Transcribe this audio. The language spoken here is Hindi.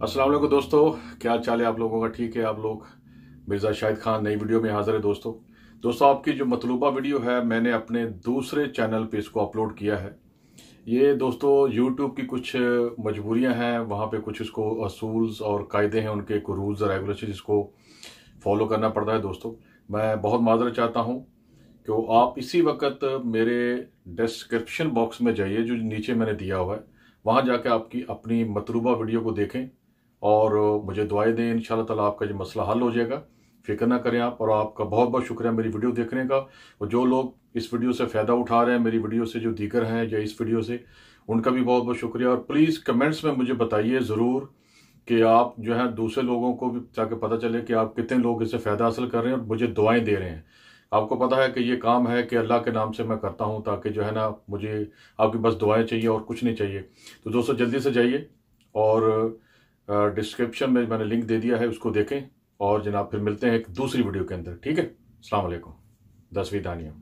अस्सलाम वालेकुम दोस्तों, क्या चाल है आप लोगों का? ठीक है आप लोग? मिर्ज़ा शाहिद खान नई वीडियो में हाजिर है दोस्तों आपकी जो मतलूबा वीडियो है मैंने अपने दूसरे चैनल पे इसको अपलोड किया है। ये दोस्तों यूट्यूब की कुछ मजबूरियां हैं, वहाँ पे कुछ इसको असूल्स और कायदे हैं, उनके कुछ रूल्स और रेगुलेशन इसको फॉलो करना पड़ता है। दोस्तों मैं बहुत माजरत चाहता हूँ कि आप इसी वक्त मेरे डिस्क्रिप्शन बॉक्स में जाइए, जो नीचे मैंने दिया हुआ है, वहाँ जाके आपकी अपनी मतलूबा वीडियो को देखें और मुझे दुआएं दें। इंशाल्लाह ताला आपका जो मसला हल हो जाएगा, फिक्र ना करें आप। और आपका बहुत बहुत शुक्रिया मेरी वीडियो देखने का। और जो लोग इस वीडियो से फ़ायदा उठा रहे हैं, मेरी वीडियो से जो दीगर हैं या इस वीडियो से, उनका भी बहुत बहुत शुक्रिया। और प्लीज़ कमेंट्स में मुझे बताइए ज़रूर कि आप जो है दूसरे लोगों को भी, ताकि पता चले कि आप कितने लोग इससे फ़ायदा हासिल कर रहे हैं और मुझे दुआएं दे रहे हैं। आपको पता है कि ये काम है कि अल्लाह के नाम से मैं करता हूँ, ताकि जो है ना मुझे आपकी बस दुआएं चाहिए और कुछ नहीं चाहिए। तो दोस्तों जल्दी से जाइए और डिस्क्रिप्शन में मैंने लिंक दे दिया है, उसको देखें। और जनाब फिर मिलते हैं एक दूसरी वीडियो के अंदर, ठीक है? अस्सलाम वालेकुम। 10वीं दानिया।